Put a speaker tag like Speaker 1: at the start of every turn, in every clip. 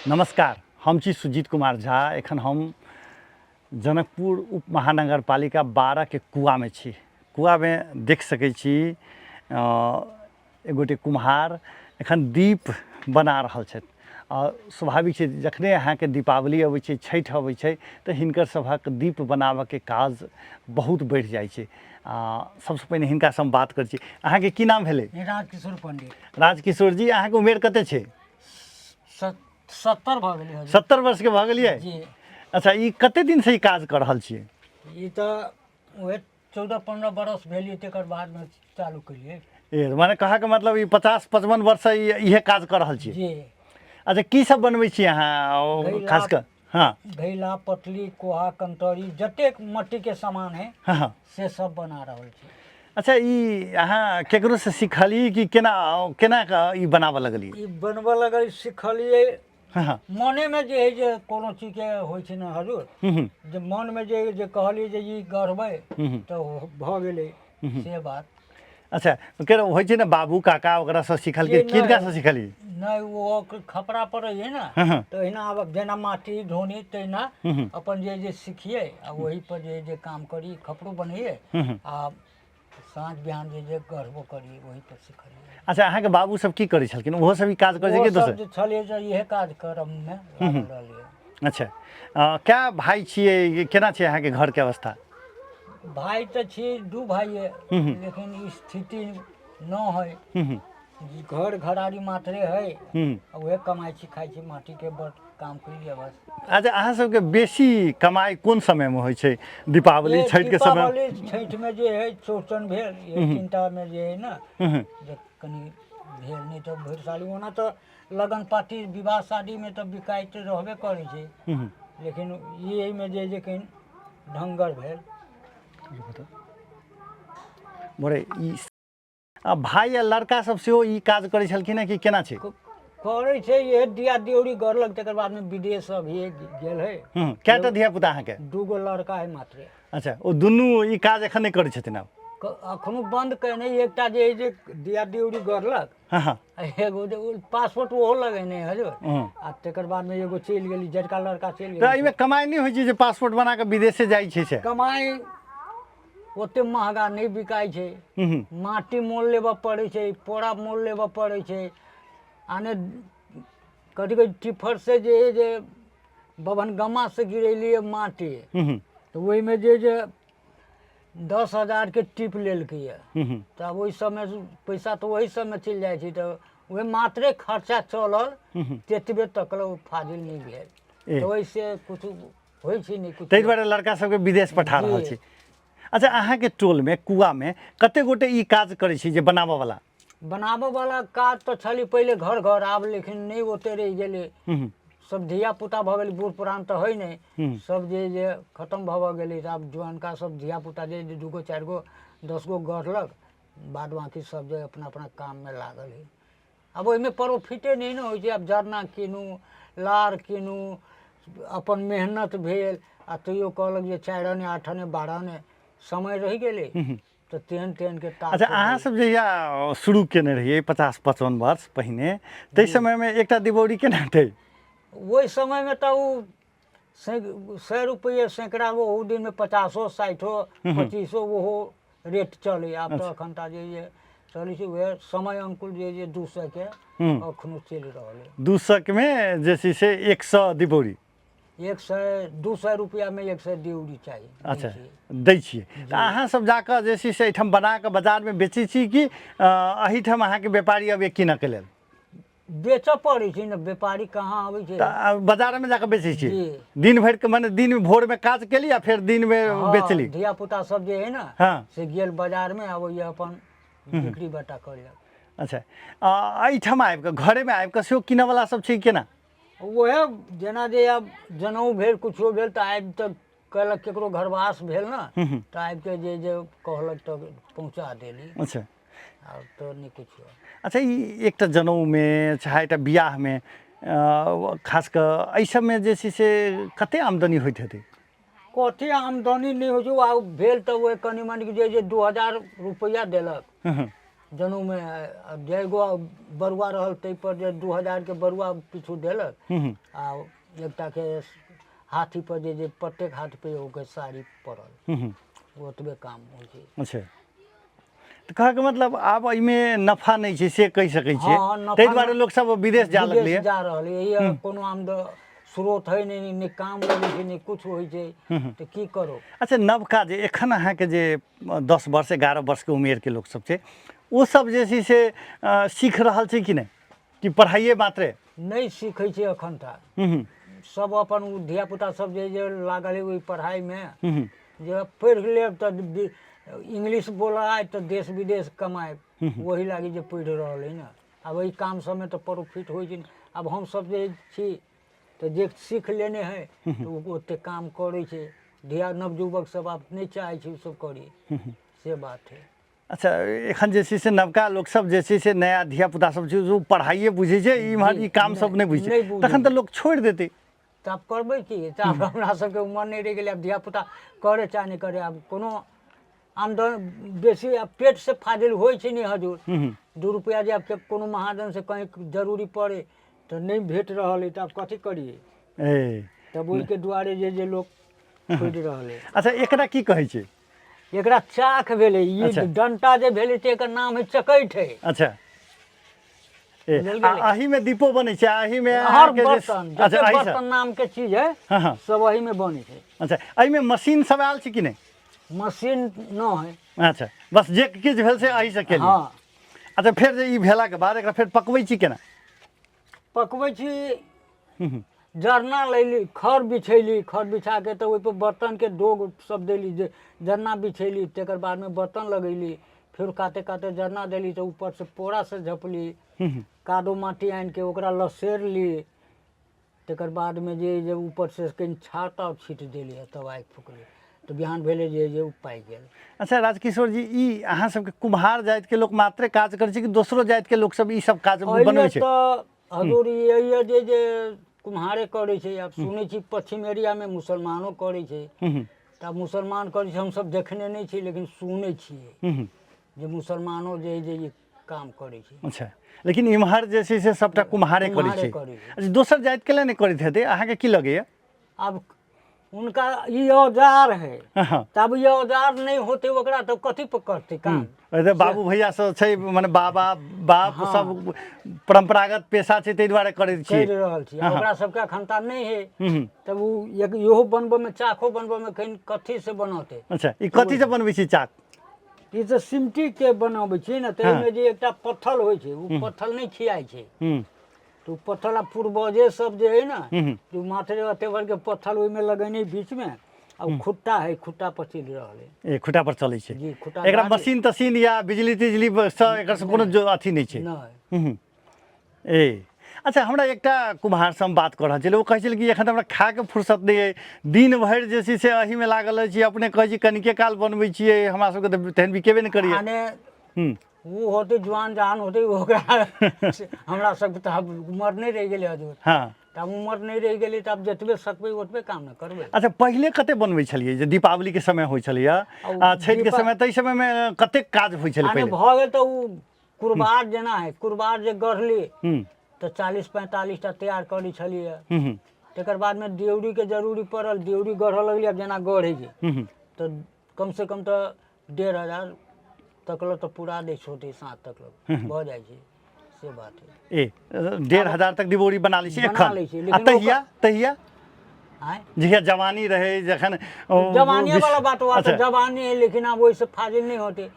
Speaker 1: नमस्कार, हम छी सुजीत कुमार झा। एखन हम जनकपुर उप महानगर पालिका 12 के कुआ में छी। कुआ में देख सकै छी एगोटे कुम्हार एखन दीप बना रहल छथि। स्वाभाविक छै जखने अहाँके दीपावली अबै छै, छठि अबै छै तऽ हिनकर सभक दीप बनाबऽके काज बहुत बढ़ि जाइ छै। सबसँ पहिने हिनका से हम बात करै छी। अहाँके की नाम भेलै?
Speaker 2: राजकिशोर पंडित।
Speaker 1: राजकिशोर जी, अहाँके उमेर कते छै?
Speaker 2: 70 भऽ गेलै।
Speaker 1: 70 वर्ष के भऽ गेलियै
Speaker 2: जी।
Speaker 1: अच्छा, ई कते दिन से ई काज कर रहल छियै?
Speaker 2: ई तऽ उहे 14-15 बरस भेलिए, तेकर बाद में चालू केलिए।
Speaker 1: माने कहा के मतलब ई 50-55 वर्ष से इहे काज कर रहल छियै?
Speaker 2: जी।
Speaker 1: अच्छा, की सब बनबै छी अहाँ खास कर? हाँ,
Speaker 2: घैला, पतली, कोहा, कंटोरी, जतेक मट्टी के सामान है
Speaker 1: हाँ,
Speaker 2: से सब बना रहल छी।
Speaker 1: अच्छा, ई अहाँ केकरो से सिखली कि केना केना ई बनाबऽ लगली?
Speaker 2: ई बनबऽ लगल सिखलिए।
Speaker 1: हाँ,
Speaker 2: मने में जे है जे कोनो चीज के होइ छै ना हजूर, जे मन में जे कहली जे ई गढ़बै तऽ भऽ गेलै से बात।
Speaker 1: अच्छा, केना होइ छै ना, बाबू काका ओकरा से सिखल के किनका से सिखली?
Speaker 2: नहीं, वो खपरा पर है ना, तो हिना अब जेना माटी ढोनी तहिना अपन जे सीखिए आ वही पर जे काम करी, खपरो बनइए आ साँझ बिहान जे गढ़बो करी वही पर सिखलिए।
Speaker 1: अच्छा, अहाँके बाबू सब की करै छलखिन? ओहो सब ई काज करै छै कि दोसर?
Speaker 2: सब छलिए जे इहे काज करब में लागल रहलिए।
Speaker 1: अच्छा, क्या भाई छियै? केना छै अहाँके घर के अवस्था?
Speaker 2: भाई तो छी, 2 भाई है, लेकिन स्थिति न है। घर घरारी मात्रे है, वह कमाई छी खाई छी, माटी के बड़ काम करिए बस।
Speaker 1: अच्छा, अहाँ सबके बेसी कमाई कोन समय में होइ छै? दीपावली छठ के समय?
Speaker 2: दीपावली छठ में जे है चौड़चन भेल, ये चिंता में जे है ना, जे कनी भेल, नहीं तो भरि साली ओना तो लगन पार्टी विवाह शादी में तो बिकाइत रहबे करे छै, लेकिन यही में जे कहीं ढंगर भेल।
Speaker 1: बोरे ई भाई आ लड़का सब सेहो ई काज करै छलखिन कि केना छै?
Speaker 2: करे छै, ये दिया दियौरी गढ़लक, तकर बाद में विदेश अभी गेल है।
Speaker 1: कएटा धिया पुता अहाँके?
Speaker 2: 2 गो लड़का है मात्रे।
Speaker 1: अच्छा, ओ दुनू ई काज एखन नहि करै छथिन आब?
Speaker 2: अखनो बंद कयने, एकटा जे दिया दियौरी गढ़लक, एगो पासपोर्ट ओहो लगेने हजूर, आ तकर बाद में एगो चलि गेली, जड़का लड़का चलि गेली।
Speaker 1: तऽ एहिमे कमाई नहीं होइ छै जे पासपोर्ट बना के विदेशे जाइ छै से?
Speaker 2: कमाई ओते महंगा नहीं बिकाई छै। माटी मोल लेबऽ पड़ै छै, पोरा मोल लेबऽ पड़ै छै, आने कथी कहै टिफर से जे बभनगम्मा से गिरेलिए माटी, तो वही में जे 10,000 के टिप लेलकै है, तब ओहि समय पैसा तो वही समय चलि जाइ छै, तो वह मात्रे खर्चा चलल, तेतबे तक फाजिल नहीं भेल, तो वैसे कुछ होइ छै नहीं कुछ।
Speaker 1: ताहि दुआरे लड़का सबके विदेश पठा रहल छी। अच्छा, अहाँके टोल में कुआ में कते गोटे ई काज करै छी जे बनाबऽ वाला? बनाबऽ
Speaker 2: वाला काज तो छली पहले घर घर, आब लेकिन नहीं ओते रहि गेलै। सब धिया पुता भऽ गेलै, बूढ़ पुरान तो है नहीं, सब जे खत्म भऽ गेलै। आब जुआनका सब धिया पुता जे 2 गो 4 गो 10 गो गढ़लक, बाद बाकी सब जे अपना अपना काम में लागल है। अब ओहिमे प्रॉफिटे नहीं ना होइ छै। अब जरना कीनू, लार कीनू, अपन मेहनत भेल, आ तैयो कहलक जे 4 आने 8 आने 12 आने समय रह गेलै, तो तेहन के तार।
Speaker 1: अच्छा, अहाँ सब जहिया शुरू केने रहिए 50-55 वर्ष पहिने, ताहि समय में एकटा दिवौरी केना थे?
Speaker 2: वही समय में तो 100 रुपये सैकड़ा, वो दिन में 50 60 25 वो रेट चले। आब तो अखनता जे चली छै वह समय अनुकूल जे 200 के अखनो चलि रहल है।
Speaker 1: 200 में जैसे से 100 दिवौरी?
Speaker 2: 200 रुपया में 100 दिवौरी चाहिए।
Speaker 1: अच्छा, दै छियै तऽ अहाँ सब जाकऽ जे छै से एहिठाम बना कऽ बाजार में बेचै छी कि एहिठाम अहाँके व्यापारी अबैए कीनऽ के लेल?
Speaker 2: बेचऽ पड़ै छै ने, व्यापारी कहाँ आबै छै।
Speaker 1: तऽ बाजार में जाकऽ बेचै छी? दिन भरि के माने दिन भोर में काज केली या फिर दिन में बेचली?
Speaker 2: धिया पुता सब जे है ना, से गेल बाजार में, आबैए अपन बिक्री बट्टा करलक।
Speaker 1: अच्छा एहिठाम आबि कऽ घरेमे आबि कऽ सेहो किनऽवला सब छै केना?
Speaker 2: वएह जेना जे अब जनऊ भेल कुछो भेल तऽ आबि तऽ कहलक केकरो घरवास भेल ना तऽ आबि के जे कहलक तऽ पहुँचा देली।
Speaker 1: अच्छा
Speaker 2: और तो नहीं कुछ।
Speaker 1: अच्छा ई एकटा जनऊमे चाहे एकटा बियाहमे खास कऽ एहि सबमे जे छै से कते आमदनी होइत हेतै?
Speaker 2: कथी आमदनी नहीं हो जो आ भेल तो वह कनी मनी जे 2000 रुपया देलक जनऊ में जैगो बरुआ रहल तै पर जे 2000 के बरुआ पीछू देलक आ एकटा के हाथी पर जे प्रत्येक हाथ पे ओके साड़ी पड़ल ओतबे काम होइ छै।
Speaker 1: अच्छा तऽ कहऽके मतलब आब एहिमे नफा नहीं छै से कहि सकै छियै।
Speaker 2: हाँ, नफा
Speaker 1: ताहि दुआरे लोक सब विदेश जा
Speaker 2: विदेश
Speaker 1: लगलै।
Speaker 2: जा रहल है ये कोनो आमदनी स्रोत है नहीं काम लगे छै नहीं कुछ होइ छै तऽ की करो।
Speaker 1: अच्छा नवका जे एखन अहाँके जे 10 वर्ष 11 वर्षके उमेरके लोक सब छै ओ सब जे छै से सीख रहल छै कि नहीं कि पढ़ाइए मात्रे?
Speaker 2: नहीं सीखै छै अखन तक सब अपन धियापुता सब जे लागल है ओहि पढ़ाई में जे पढ़ि लेब तऽ इंग्लिश बोलाय तऽ देश विदेश कमाए वही लागी जे पढ़ि रहल है ना। अब एहि काम सब में तो प्रॉफिट होइ छै। अब हम सब जे छी तऽ जे सीख लेने है तो ओते काम करे छै। नवयुवक सब आब नहीं चाहे छै सब करी से बात है।
Speaker 1: अच्छा एखन जे छै से नवका लोक सब जे छै से नया धियापुता सब छै जो पढ़ाइए बुझै छै इम्हर ई काम सब नहीं बुझै छै तखन तऽ लोक छोड़ि देतै।
Speaker 2: तऽ आब करबै की तऽ आब हमरा सबके उमर नहीं रहि गेलै आब धियापुता करे चाहे नहीं करे आब कोनो आमदनी बेसी आब पेट से फाजिल होइ छै नहीं हजूर। 2 रुपया जे आब कोनो महाजन से कहीं जरूरी पड़े तो नहीं भेट रहल है तो आब कथी करिए तब ओहि के दुआरे जे लोग छोड़ि रहल है।
Speaker 1: अच्छा एकरा की कहै छै?
Speaker 2: एकरा चाक भेलै ई डंटा जे भेलै तऽ एकर नाम है चकैठ है।
Speaker 1: अच्छा आही में दीपो बनै छै आही में
Speaker 2: हर बर्तन जते बर्तन नाम के चीज है सब वही में बने छै।
Speaker 1: अच्छा एहि में मशीन सब आयल छै कि नहीं?
Speaker 2: मशीन न है।
Speaker 1: अच्छा बस जे किछु भेल से एही से केली।
Speaker 2: हाँ
Speaker 1: अच्छा फिर जे ई भेला के बाद एकरा फिर पकबै छी केना?
Speaker 2: पकबै छी जरना लैली खर बिछैली खर बिछा के तो ओहि पर बर्तन के डोग सब देली जे जरना बिछैली तेकर बाद में बर्तन लगैली फिर काते काते जरना देली तो ऊपर से पोरा से झपली कादो माटी आनि के ओकरा लसेरली तेकर बाद में जे ऊपर से कहीं छाता छीट देली तब आगि फूकली तो बिहान भेले जे पाइ गेल। अच्छा
Speaker 1: राजकिशोर जी ई अहाँ सबके कुम्हार जाति के लोक मात्रे काज करै छै कि दोसरो जाति के लोक सब ई सब काज बनबै छै?
Speaker 2: हजूर ये जे कुम्हारे करे छै। आब सुनै छी पश्चिम एरिया में मुसलमानो करे छै तऽ मुसलमान करे छै हमसब देखने नहीं छी लेकिन सुनै छियै जे मुसलमानो जे काम करे छै।
Speaker 1: अच्छा लेकिन इम्हर जे छै से सबटा कुम्हारे करै छै। अच्छा दोसर जाति के लेल नहीं करैत हेतै अहाँके की लगैया?
Speaker 2: अब उनका ये औजार है तब ये औजार नहीं होते ओकरा तब कथी पर करते काम?
Speaker 1: बाबू भैया सब छै माने बाबा बाप सब परंपरागत पेशा छै ताहि दुआरे करै छी
Speaker 2: रहल छी ओकरा सबके अखनता नहीं है तब उ इहो बनबे में चाको बनबे में कहीं कथी से बनते?
Speaker 1: अच्छा ई कथी से बनबै छी चाक?
Speaker 2: ई तो सिमटी के बनाबै छी ना तै में जे एकटा पत्थर होइ छै उ पत्थर नहीं खियाई छै तो पत्थर पूर्वजे सब जे है ना जो माथे अते भर के पत्थर ओहि में लगेने बीच में अब खुट्टा है खुट्टा पर चल रहल है।
Speaker 1: ए खुट्टा पर चलै छै
Speaker 2: जी खुट्टा
Speaker 1: एकरा मशीन तशीन या बिजली तिजली से एकर से कोनो जो अथी नहीं छै?
Speaker 2: नहीं
Speaker 1: ए अच्छा हमरा एकटा कुम्हार से हम बात कर रहल छलै ओ कहै छलै कि एखन हमरा खा के फुर्सत नहीं है दिन भरि जे छै से एही में लागल छी अपने कहै छी कनिके काल बनबै छियै हमरा सबके तऽ तेहन बिकेबे नहीं करिए।
Speaker 2: वो होते जवान जहान होते ओकरा हमरा सब तो उम्र नहीं रह गेलै हजूर।
Speaker 1: हाँ
Speaker 2: तब उम्र नहीं रह गेलै तब जतबे सकबै ओतबे काम न करबै।
Speaker 1: अच्छा पहले कते बनबै छलियै जे दीपावली के समय होइ छलैया आ छठ के समय तै समय में कते काज होइ छलै पहले?
Speaker 2: भऽ गेल तऽ उ कुरबार जेना है कुरबार जे गढ़ली तऽ 40-45 टा तैयार करै छलियै तेकर बाद में देवरी के जरूरी पड़ल देवरी गढ़ऽ लगलियै जेना गढ़ै छै तऽ कम से कम तऽ 1500 तकलो तो पूरा दै छोटे 7 तक भऽ जाइ छै से बात है।
Speaker 1: 1500 तक डिबोरी बना लै छी एखन आ तहिया जहिया जवानी रहे जखन
Speaker 2: जवानी वाला बात हुआ तो जवानी है लेकिन अब वैसे फाजिल नहीं होते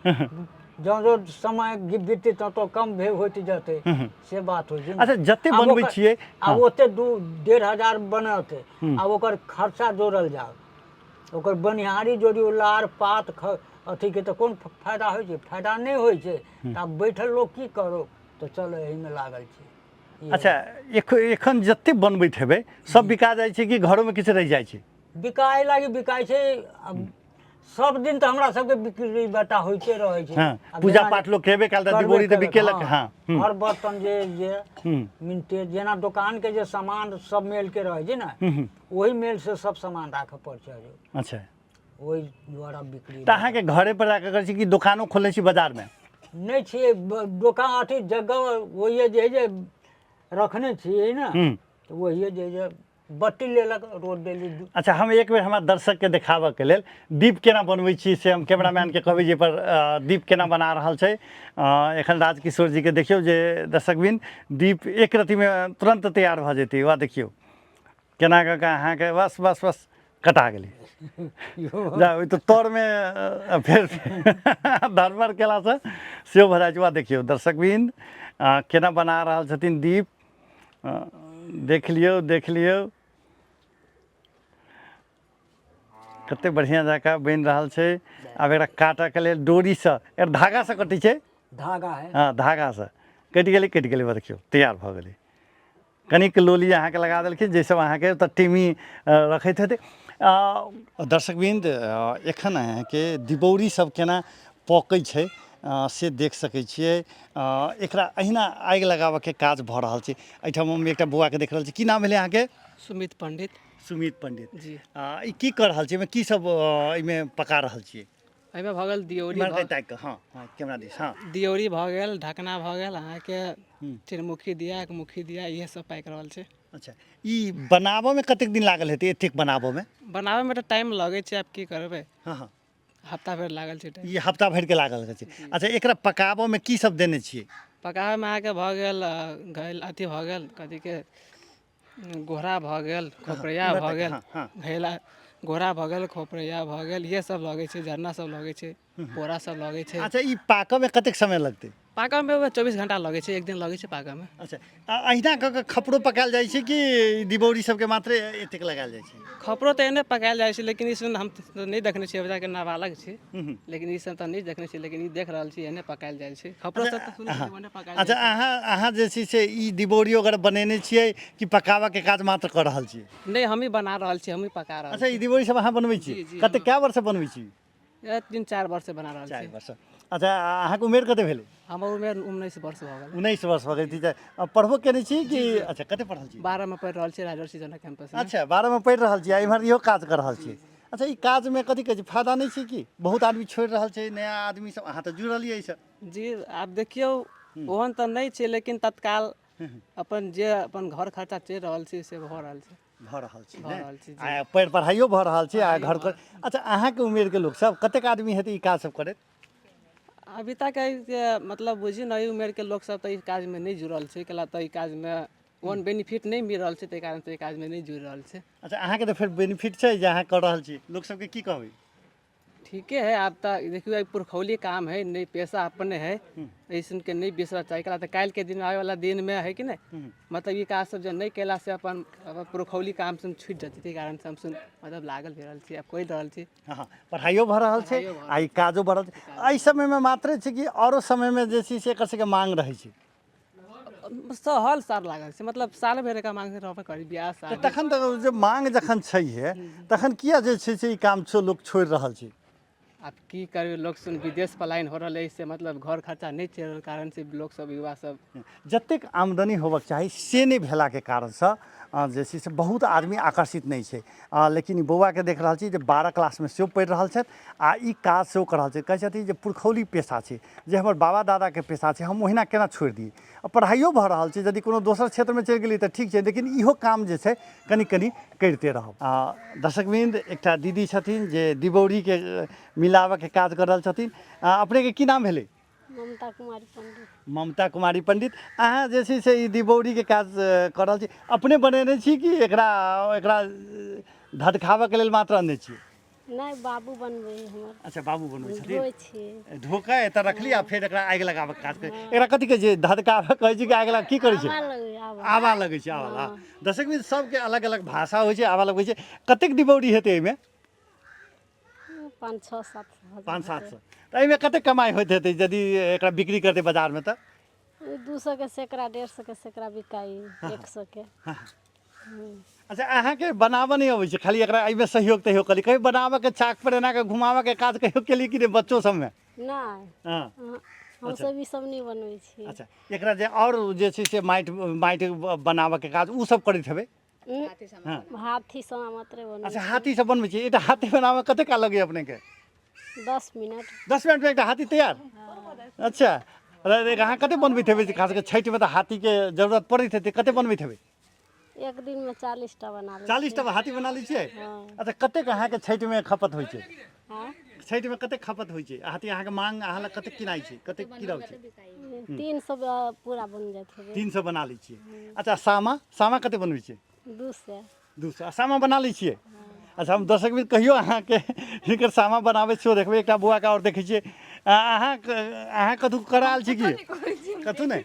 Speaker 2: जो जो समय बीतते तो कम भे होते जाते से बात हो।
Speaker 1: अच्छा जते बनबै छियै
Speaker 2: अब ओते 1500 बनत अब ओकर खर्चा जोड़ल जाओ ओकर बनिहारी जोड़ियो लार पात अथी के तो कोन फायदा होइ छै, फायदा नहीं होइ छै। त आब बैठल लोग की करो, तो चलो एही में लागल छै। ये
Speaker 1: अच्छा एखन जते बनबैत हेबै सब बिका जाइ छै कि घरों में किछु रह जाइ छै?
Speaker 2: बिकाय लागी बिकाय छै। अब सब दिन तो हमरा सबके बिक्री बटा होइते रहे छै।
Speaker 1: हाँ,
Speaker 2: अब
Speaker 1: पूजा
Speaker 2: जेना
Speaker 1: पाठ लोग केबे काल
Speaker 2: करबे
Speaker 1: दिवाली तो
Speaker 2: केलक,
Speaker 1: बिकेलक। हाँ
Speaker 2: हर बर्तन जे
Speaker 1: हम्म,
Speaker 2: मिनटे जेना दुकान के जे सामान सब मेल के रहे छै ना, वही मेल से सब सामान राखे पड़ छै।
Speaker 1: अच्छा
Speaker 2: वही द्वारा बिक्री
Speaker 1: तो अहाँ के घरे पर आके करै छी कि दुकानो खोले छी बाजार में?
Speaker 2: नहीं छिए दुकान अथी जगह वही जे रखने छिए ना, तो वही जे बट्टी लेलक रोज डेली।
Speaker 1: अच्छा हम एक बेर हमरा दर्शक के देखाबऽ के लेल दीप केना बनबै छी से हम कैमरामैन के कहबै जे पर दीप केना बना रहल छै। एखन राजकिशोर जी के देखियौ जे दर्शकबिन दीप एक रत्ती में तुरंत तैयार भऽ जेतै। वहाँ देखियौ केना कऽ के अहाँके बस बस बस कटा गेलै। जा ओहि तऽ तर में फेर धरमर केलासँ सेहो भऽ जाइ छै। वहाँ देखियौ दर्शकबिन केना बना रहल छथिन दीप। देख लियौ कते बढ़िया जकाँ बनि रहल छै। आब एकरा काटऽ के लेल डोरी से धागा से कटै छै।
Speaker 2: धागा है।
Speaker 1: हाँ धागा से कटि गेलै देखियौ तैयार भऽ गेलै। कनिक लोली अहाँके लगा देलखिन जैसे अहाँके तऽ टीमी रखैत हेतै। दर्शकबिंद एखन अहाँके दिबौरी सब केना पकै छै से देख सकै छियै। एकरा अहिना आगि लगाबऽके काज भऽ रहल छै। एहिठाम हम एकटा बौआके देख रहल छी, की नाम भेलै अहाँके?
Speaker 3: सुमित पंडित
Speaker 1: सुमित पंडित
Speaker 3: जी।
Speaker 1: ई की कर रहल छियै, की सब एहिमे पका रहल छियै?
Speaker 3: एहिमे भऽ गेल दियौरी
Speaker 1: इम्हर ताकि कऽ हाँ कैमरा दिस हाँ
Speaker 3: दियौरी भऽ गेल, ढकना भऽ गेल, अहाँके चिरमुखी दिया एकमुखी दिया इहे सब पाकि रहल छै।
Speaker 1: अच्छा ई बनाबऽमे कतेक दिन लागल हेतै एतेक बनाबऽमे?
Speaker 3: बनाबैमे तऽ टाइम लगै छै, आब की करबै
Speaker 1: हाँ हाँ
Speaker 3: हफ्ता भरि लागल छै टाइम।
Speaker 1: ई हफ्ता भरिके लागल छै। अच्छा एकरा पकाबऽमे की सब देने छियै?
Speaker 3: पकाबैमे अहाँके भऽ गेल अथी भऽ गेल कथी के गोहरा भऽ गेल, खोपड़िया
Speaker 1: इम्हर
Speaker 3: भऽ
Speaker 1: तक,
Speaker 3: गेल,
Speaker 1: हाँ, हाँ।
Speaker 3: घैला गोहरा भऽ गेल, खोपड़िया भऽ गेल, इहे सब लगै छै। झरना सब लगै छै, पोरा सब लगै छै।
Speaker 1: अच्छा ई पाकऽमे कतेक समय लगतै?
Speaker 3: पाकऽमे 24 घंटा लगै छै, एक दिन लगै छै पाकऽमे।
Speaker 1: अच्छा अहिना कऽ के खपड़ो पकायल जाइ छै कि दिबौरी सबके मात्रे एतेक लगायल जाइ छै?
Speaker 3: खपरो तऽ एने पकायल जाइ छै, लेकिन इसमें हम तऽ नहीं देखने छियै, बच्चा के नाबालग छी। लेकिन ई सब तऽ नहीं देखने छियै, लेकिन ई देख रहल छी एने पकायल जाइ छै। खपरो सब तऽ सुनै छियै ओने पकायल
Speaker 1: अच्छा
Speaker 3: जाइ छै।
Speaker 1: अहाँ जे छै से ई दिबौरी वगैरह बनेने छियै कि पकाबऽके काज मात्र कऽ रहल छियै?
Speaker 3: नहीं हम ही बना रहल छी, हम ही पका रहल
Speaker 1: अच्छा
Speaker 3: छी।
Speaker 1: ई दिबौरी सब अहाँ बनबै छी?
Speaker 3: जी, जी,
Speaker 1: कते कए वर्ष बनबै छी?
Speaker 3: 3-4 वर्ष से बना रहल
Speaker 1: 4
Speaker 3: छी।
Speaker 1: वर्ष। अच्छा अहाँके उमेर कते भेलै?
Speaker 3: हमर उमेर 19 वर्ष भऽ गेल।
Speaker 1: 19 वर्ष भऽ गेल। पढ़बो केने छी कि? अच्छा कते पढ़ल छी?
Speaker 3: 12 में पढ़ि रहल छी राजर्षि जनक कैंपस में।
Speaker 1: अच्छा 12 में पढ़ि रहल छी आ इम्हर इहो काज कर रहल छी। अच्छा ई काजमे कथी कहै छै फायदा नहीं छै कि? बहुत आदमी छोड़ि रहल छै, नया आदमी सब, अहाँ तऽ जुड़ि रहलियै एहिसँ।
Speaker 3: जी आब देखियौ ओहन तऽ नहीं छै, लेकिन तत्काल अपन जे अपन घर खर्चा चलि रहल छै से भऽ रहल छै।
Speaker 1: भऽ रहल छै
Speaker 3: भऽ
Speaker 1: ने
Speaker 3: रहल छै, जी।
Speaker 1: आ पढ़ाइयो भऽ रहल छै आ
Speaker 3: पढ़ाइयो
Speaker 1: घर
Speaker 3: भऽ
Speaker 1: अच्छा अहाँके उमेरके लोक सब कतेक आदमी हेतै ई काज सब करैत?
Speaker 3: अभी तक मतलब बुझियौ ने एहि उमेरके लोक सब तऽ ई काजमे नहीं जुड़ल छै, कैला तऽ ई काजमे ओहन बेनिफिट नहीं मिल रहल छै, ताहि कारण से एहि काजमे नहीं जुड़ि रहल छै।
Speaker 1: अच्छा अहाँके तऽ फेर बेनिफिट छै जे अहाँ कऽ रहल छी, लोक सबके की कहबै?
Speaker 3: ठीके है। आब तऽ देखियो पुरखौली काम है, नहीं पैसा अपने है, ऐसन के नहीं बिसरऽ चाही। कैला तऽ काल्हि के दिन आवे वाला दिन में है कि नहीं, मतलब ई काज सब जो नहीं कैला से अपन पुरखौली काम से छूटि जेतै, ताहि कारण से हम मतलब लागल भी रहल छी, आब कहि रहल छी।
Speaker 1: हाँ पढ़ाइयो भऽ रहल छै
Speaker 3: पढ़ाइयो भऽ
Speaker 1: आ ई काजो भऽ रहल छै। एहि समयमे मात्रे छै कि औरो समयमे जे छै से एकर सबके मांग रहै छै?
Speaker 3: हर साल लागल छै, मतलब साल भरि का मांग रहबे करी, बियाह
Speaker 1: तऽ
Speaker 3: शादी।
Speaker 1: तखन तऽ जे मांग जखन छैहे तखन किया जे छै से ई काम लोक छोड़ि रहल छै?
Speaker 3: आब की करबै, लोक सुन विदेश पलायन हो रहल है, इससे मतलब घर खर्चा नहीं चलि रहल कारण से लोक सब युवा सब
Speaker 1: जतेक आमदनी होबक चाही से नहीं भेलाके कारणसँ जे छै से बहुत आदमी आकर्षित नहीं छै। लेकिन ई बौआके देख रहल छी जे 12 क्लासमे सेहो पढ़ि रहल छथि आ ई काज सेहो कऽ रहल छथि। कहै छथिन जे पुरखौली पेशा छै, जे हमर बाबा दादाके पेशा छै, हम ओहिना केना छोड़ि दियै। पढ़ाइयो भऽ रहल छै, यदि कोनो दोसर क्षेत्रमे चलि गेलियै तऽ ठीक छै, लेकिन इहो काम जे छै कनि कनि करिते रहब। दर्शकबिंद एकटा दीदी छथिन जे दिबौरीके मिलाबऽके काज कऽ रहल छथिन। अपनेके की नाम भेलै?
Speaker 4: ममता कुमारी पंडित।
Speaker 1: ममता कुमारी पंडित। अहाँ जे छै से ई दिबौरीके काज कऽ रहल छी, अपने बनेने छी कि एकरा धधकाबऽके लेल मात्र आनने छियै?
Speaker 4: नहीं बाबू बनबै है हमर।
Speaker 1: अच्छा बाबू बनबै छथिन।
Speaker 4: धोइ छियै।
Speaker 1: धोकऽ एतऽ रखली आ फेर एकरा आगि लगाबऽके काज करै। एकरा कथी कहै छै? धधकाबऽ कहै छै कि आगि लगा की करै छै?
Speaker 4: आवा लगै आवा।
Speaker 1: आवा लगै छै आवा। दर्शकबिंद सबके अलग अलग भाषा होइ छै, आवा लगै छै। कतेक दिबौरी हेतै एहिमे?
Speaker 4: 500-700
Speaker 1: 500-700 तो एहिमे कते कमाई होइत हेतै यदि एकरा बिक्री करतै बाजारमे तऽ
Speaker 4: 200 के सैकड़ा 150 के सैकड़ा बिकाई 100 के
Speaker 1: अच्छा अहाँके बनाबऽ नहीं अबै छै खाली एकरा एहिमे सहयोग तहियोग करी कहीं बनाबऽ के चाक पर एना के घुमाबऽ के काज कहियो केली कि नहीं बच्चो सबमे
Speaker 4: नहीं
Speaker 1: हाँ
Speaker 4: हम सब ई सब नहीं बनबै छी
Speaker 1: अच्छा एकरा जे और जे छै से माटि बनाबऽ के काज उ सब करैत हेबै हाँ
Speaker 4: हाथी समा मात्रे बनबै
Speaker 1: अच्छा हाथी सब बनबै छी एकटा हाथी बनाबऽ कते काल लगैए अपने के
Speaker 4: 10 मिनट
Speaker 1: 10 मिनट में एकटा हाथी तैयार अच्छा अहाँ कते बनबैत हेबै खास कर छठि में तऽ हाथी के जरूरत पड़ैत हेतै कते बनबैत हेबै
Speaker 4: एक दिन में 40टा बना लै
Speaker 1: 40टा हाथी बना लै छियै
Speaker 4: हाँ।
Speaker 1: अच्छा कतेक अहाँके छठि में खपत होइ छै
Speaker 4: हाँ
Speaker 1: छठि में कतेक खपत होइ छै हाथी अहाँके मांग अहाँ लग कतेक किनाइ छै कतेक किराउ छै
Speaker 4: 300 पूरा बन जात है
Speaker 1: 300 बना लै छियै अच्छा सामा कते बनबै छियै
Speaker 4: 200
Speaker 1: 200 सामा बना लै छियै अच्छा हम दर्शक मित्र कहियो अहाँके हिनकर सामा बनाबै छियै देखबै एकटा बौआ के और देखै छियै अहाँ कतहु कराल छी कि कतहु नहीं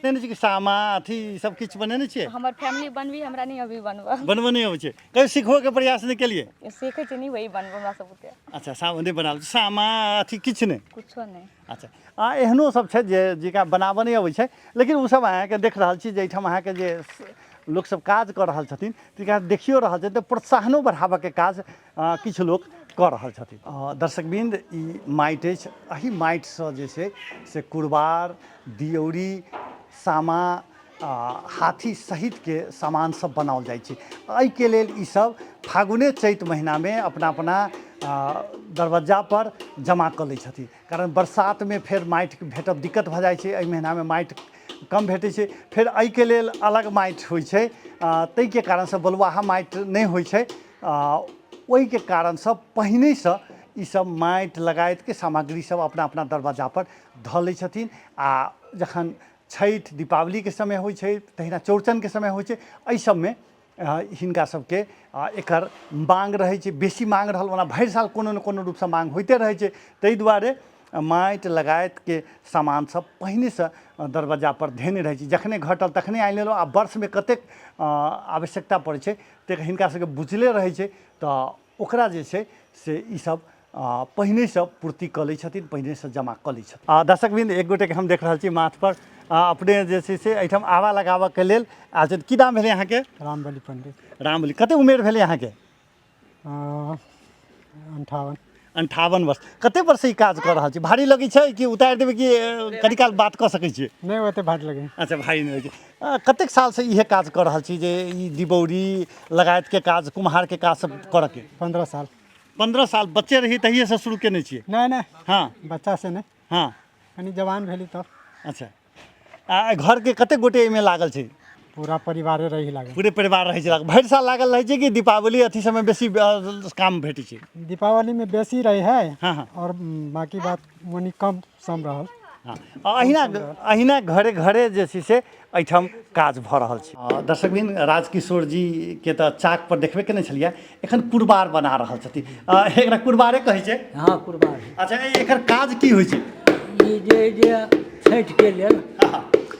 Speaker 1: नहीं छी कि सामा अथी सब किछु बनेने छियै
Speaker 5: हमर फैमिली बनबी हमरा नहीं अभी बनबऽ
Speaker 1: बनबऽ नहीं अबै छै कहियो सिखबो के प्रयास नहीं केलिए
Speaker 5: सीखे छै नहीं वही बनबऽ हमरा सब ओते
Speaker 1: अच्छा सामा नहीं बनाल सामा अथी किछु नहीं
Speaker 5: कुछो नहीं
Speaker 1: अच्छा एहनो सब छै जे जिनका बनाबऽ नहीं अबै छै लेकिन उ सब अहाँके देख रहल छी जे एहिठाम अहाँके जे लोक सब काज कऽ रहल छथिन तिनका देखियो रहल छथिन तऽ प्रोत्साहनो बढ़ाबऽ के काज किछु लोक कऽ रहल छथिन दर्शकबिंद ई माटि अछि एही माटिसँ जे छै से कुरबार दियौरी सामा हाथी सहितके सामान सब बनाओल जाइ छै एहिके लेल ई सब फागुने चैत महीनामे अपना अपना दरवाजा पर जमा कऽ लै छथिन कारण बरसातमे फेर माटि भेटब दिक्कत भऽ जाइ छै एहि महीनामे माटि कम भेटै छै फेर एहिके लेल अलग माटि होइ छै ताहिके कारणसँ बलुआहा माटि नहि होइ छै ओहिके कारणसँ पहिनेसँ ई सब माटि लगायतके सामग्री सब अपना अपना दरवाजा पर धऽ लै छथिन आ जखन छठि दीपावलीके समय होइ छै तहिना चौड़चनके समय होइ छै एहि सबमे हिनका सबके एकर मांग रहै छै बेसी मांग रहल ओना भरि साल कोनो ने कोनो रूपसँ मांग होइते रहै छै ताहि दुआरे माटि लगायतके सामान सब पहिनेसँ दरवाजा पर धेने रहै छै जखने घटल तखने आनि लेलहुँ आ वर्षमे कतेक आवश्यकता पड़ै छै तऽ हिनका सबके बुझले रहै छै तऽ ओकरा जे छै से ई सब पहिनेसँ पूर्ति कऽ लै छथिन पहिनेसँ जमा कऽ लै छथिन दर्शकबिंद एक गोटेके हम देख रहल छी माथ पर अपने जे छै से एहिठाम आवा लगाबऽके लेल आयल छथि की नाम भेलै अहाँके
Speaker 6: रामबली पंडित
Speaker 1: रामबली कते उमेर भेलै अहाँके 58 वर्ष कते वर्ष ई काज कऽ रहल छी भारी लगै छै कि उतारि देबै कि कनी काल बात कऽ सकै छियै
Speaker 6: नहीं ओते भारी लगे
Speaker 1: अच्छा भारी नहि होइ छै कतेक सालसँ इहे काज कऽ रहल छी जे ई दिबौरी लगायतके काज कुम्हारके काज सब करऽके
Speaker 6: 15 साल
Speaker 1: 15 साल बच्चे रही तहिएसँ शुरू केने छियै
Speaker 6: नहीं नहीं
Speaker 1: हाँ
Speaker 6: बच्चा से नहीं
Speaker 1: हाँ
Speaker 6: कनी जवान भेली तब
Speaker 1: अच्छा घरके कते गोटे एहिमे लागल छै
Speaker 6: पूरा परिवारे रही लागे
Speaker 1: पूरे परिवार रहै छै भरि साल लागल रहै छै कि दीपावली अथी समय बेसी काम भेटै छै
Speaker 6: दीपावली में बेसी रही है
Speaker 1: हाँ हाँ
Speaker 6: और बाकी बात मनी कम सम रहल
Speaker 1: हाँ अहिना घरे घरे जे छै से एहिठाम काज भऽ रहल छै दर्शकबिन राजकिशोर जीके तऽ चाक पर देखबे केने छलियै एखन कुरबार बना रहल छथिन एकरा कुरबारे कहै छै
Speaker 2: हाँ कुरबार
Speaker 1: अच्छा एकर काज की होइ छै
Speaker 2: ई जे छठिके लेल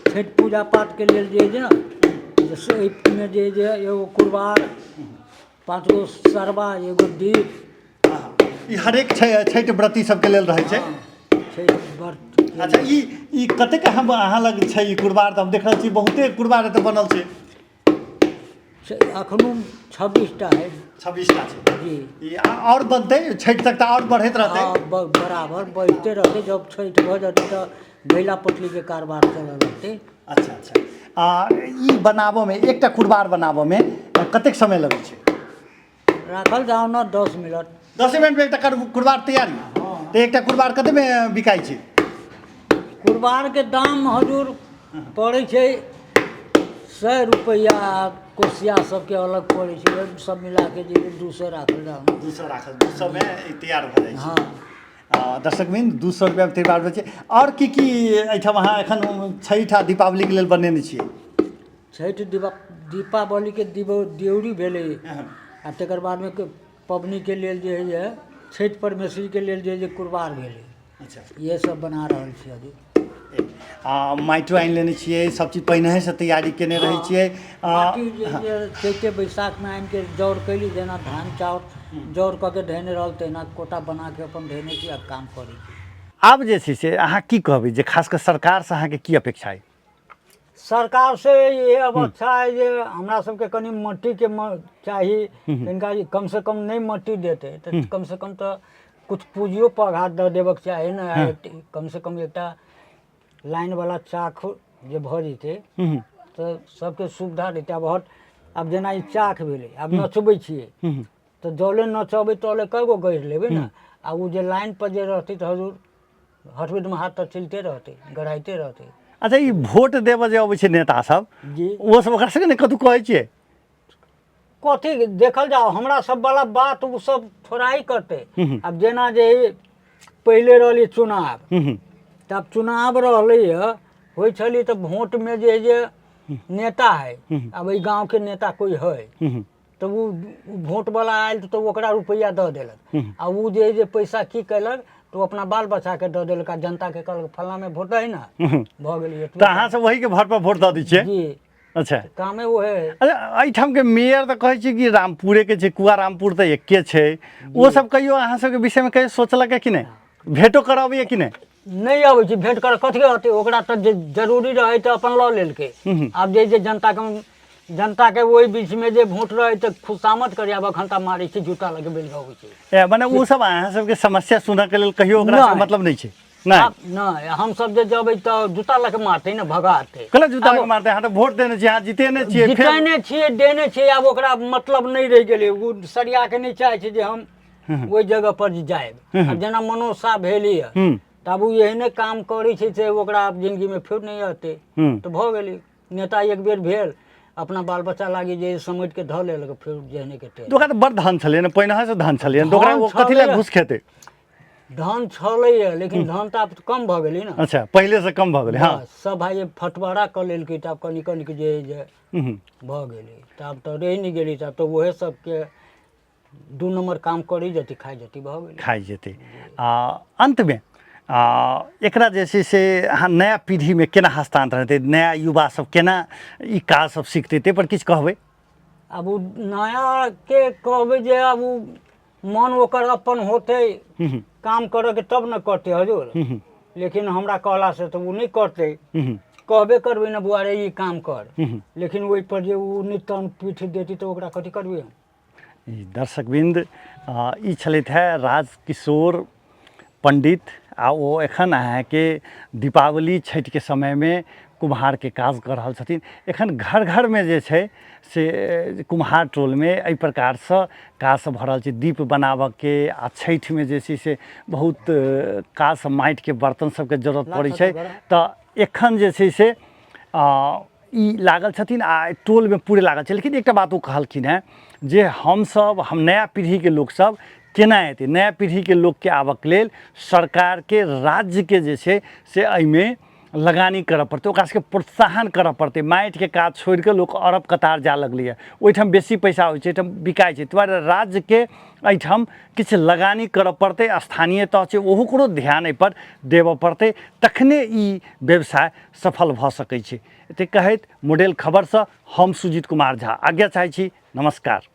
Speaker 2: छठि पूजा पाठके लेल जे ने एहिमे जे एगो कुरबार 5 गो सरबा एगो दीप
Speaker 1: ई हरेक छठि व्रती सबके लेल रहै छै
Speaker 2: छठि व्रत
Speaker 1: अच्छा ई कतेक अहाँ लग छै ई कुरबार तऽ हम देख रहल छी बहुते कुरबार एतऽ बनल छै
Speaker 2: एखनो 26टा है
Speaker 1: 26टा छै
Speaker 2: जी
Speaker 1: ई और बनतै छठि तक तऽ और बढ़ैत रहतै
Speaker 2: हाँ बराबर बढ़ते रहते जब छठि भऽ जेतै तऽ गैला पटलीके कारोबार चलऽ लगतै
Speaker 1: अच्छा अच्छा ई बनाबऽमे एकटा कुरबार बनाबऽमे कतेक समय लगै छै
Speaker 2: राखल जाओ ना 10 मिनट
Speaker 1: 10 मिनटमे एकटा कुरबार तैयारी तऽ एकटा कुरबार कतेकमे बिकाइ छै
Speaker 2: कुरबारके दाम हजूर पड़ै छै 100 रुपैआ कोसिया सबके अलग पड़ै छै सब मिलाके जे 200 राखल जाओ
Speaker 1: 200 राखल 200 में तैयार भऽ जाइ छै
Speaker 2: हाँ
Speaker 1: दर्शकबिन 200 रुपया में तैयार भऽ जाइ छै और की एहिठाम अहाँ एखन छठि आ दीपावलीके लेल बनेने छियै
Speaker 2: छठि दीपावलीके दियौरी भेलै आ तकर बादमे पबनीके लेल जे है छठि परमेश्वरीके लेल जे कुरबार भेलै
Speaker 1: अच्छा
Speaker 2: ये सब बना रहल छी अभी
Speaker 1: माटिओ आनि लेने छियै सब चीज पहिनेसँ तैयारी केने रहै छियै
Speaker 2: माटि जे चैते बैसाखमे आनिके जौर कैली जेना धान चाउर जोर कऽ के धैने रहल तहिना कोटा बना के अपन धैने छी आब काम करै छी।
Speaker 1: आब जे छै से अहाँ की कहबै जे खास कऽ सरकारसँ अहाँके की अपेक्षा अइ?
Speaker 2: सरकार से ये अब अच्छा है जे हमरा सबके कनी मट्टी के चाही, इनका कम से कम नहीं मट्टी देते तो कम से कम तो कुछ पूंजियो पगार दऽ देबक चाही ने। कम से कम एकटा लाइन वाला चाक जे भऽ जेतै तऽ सबके सुविधा रहतै। आब जेना ई चाक भेलै, आब नचबै छियै तऽ जौले नचबै तौले कएगो गढ़ि लेबै ने। आ उ जे लाइन पर जे रहतै तऽ हजूर हटबैतमे हाथ तऽ चलिते रहतै, गढ़ाइते रहतै।
Speaker 1: अच्छा, ई भोट देबऽ जे अबै छै नेता सब,
Speaker 2: जी
Speaker 1: ओ सब ओकरा सबके ने कतौ कहै छियै?
Speaker 2: कथी देखल जाओ, हमरा सब वाला बात उ सब थोड़ा ही करते। अब जेना जे पहले रहली चुनाव, तब चुनाव रहलै होइ छली तऽ वोट में जे नेता है, अब ई गांव के नेता कोई है तो वो वोट वाला आयल तो ओकरा रुपया दऽ देलक। आ उ जे पैसा की कैलक तो अपना बाल बच्चा के दऽ देलक, आ जनता के कहलक फल्ला में वोट है ना, भऽ गेलै।
Speaker 1: तऽ अहाँ सब वही के भर पर वोट दऽ दै छियै?
Speaker 2: जी
Speaker 1: अच्छा,
Speaker 2: कामे वो है।
Speaker 1: अच्छा, एहिठाम के मेयर तऽ कहै छै कि रामपुरे के छै, कुआ रामपुर तऽ एके छै। ओ सब कहियो अहाँ सबके विषय में कहियो सोचलक है कि नहीं? भेटो करबै कि नहीं?
Speaker 2: नहीं अबै छै भेंट कर, कथी होतै ओकरा तऽ जे जरूरी रहै तऽ अपन लऽ लेलकै। आब जे जनता के ओहि बीच में जे वोट रहे तऽ खुशामद करे, आब घंटा मारै छै, जूता लगे बेल गबै छै।
Speaker 1: मने ओ सब अहाँ सबके समस्या सुनऽ के लेल कहियो ओकरा से
Speaker 2: नहीं।
Speaker 1: मतलब नहीं छै? नहीं,
Speaker 2: नहीं, हम सब जे जबै तऽ जूता लगे मारते ने, भगाते।
Speaker 1: कहले जूता के मारते, अहाँ तऽ वोट देने छियै, अहाँ जीतेने छियै, फेर
Speaker 2: जितेने छियै, देने छियै, आब ओकरा मतलब नहीं रह गेलै। ओ सरिया के नहीं चाहे छै जे हम ओहि जगह पर जाएब। आब जेना मनोज शाह भेली तब ओ एहने काम करै छै से ओकरा आब जिंदगी में फेर नहीं अतै तऽ भऽ गेलै। नेता एक बेर भेल, अपना बाल बच्चा लागी जे समेट के धऽ लेलक, फेर जेहने के तेहने।
Speaker 1: ओकरा तऽ बड़ धन छलै ने, पहिने से धन छलै ने, तऽ ओकरा ओ कथी लए घुस खेतै?
Speaker 2: धन छलैए लेकिन धन तऽ आब कम भऽ गेलै ने।
Speaker 1: अच्छा, पहिले से कम भऽ गेलै। हाँ,
Speaker 2: बस, सब भाई फटवारा कऽ लेलकै तऽ आब कनी कनी जे भऽ गेलै तऽ आब तऽ रहि नहीं गेलै। तऽ ओहे सबके 2 नंबर काम करी जेतै, खाइ जेतै, भऽ गेलै।
Speaker 1: खाइ जेतै। अंत में एकरा जे छै से अहाँ नया पीढ़ी में केना हस्तांतरण हेतै, नया युवा सब केना ई काज सब सीखतै, ताहि पर किछु कहबै?
Speaker 2: अब उ नया के कहबै जे अब उ मन ओकर अपन होते काम करे के तब न करते हजूर। लेकिन हमरा कहला से तो उ नहीं करते। कहबे करबै ना बुआ रे ई काम कर, लेकिन वही पर जे उ नितन पीठ देती तो ओकरा कथी करबै हम?
Speaker 1: दर्शकबिंद, ई छलथि है राजकिशोर पंडित। आ ओ एखन अहाँके दीपावली छठि के समय में कुम्हार के काज कर रहल छथिन। एखन घर घर में जे छै से कुम्हार टोल में एहि प्रकार से काज सब भऽ रहल छै, दीप बनाबऽ के। आ छठि में जे छै से बहुत काज सब माटि के बर्तन सबके जरूरत पड़ै छै, तऽ एखन जे छै से ई लागल छथिन आ टोल में पूरे लागल छै। लेकिन एकटा बात ओ कहलखिन है जे हम नया पीढ़ी के लोग सब केना हेतै, नया पीढ़ी के लोग के आबक लेल सरकार के, राज्य के जे छै से एहिमे लगानी करऽ पड़तै, ओकरा सबके प्रोत्साहन करऽ पड़तै। माटि के काज छोड़ि के लोग अरब कतार जा लगलैए, ओहिठाम बेसी पैसा होइ छै, एहिठाम बिकाइ छै। ताहि राज्य के एहिठाम किछु लगानी करऽ पड़तै, स्थानीय तह छै ओकरो ध्यान एहिपर देबऽ पड़तै, तखने ई व्यवसाय सफल भऽ सकै छै। एते कहैत मॉडल खबर से हम सुजीत कुमार झा आज्ञा चाहै छी। नमस्कार।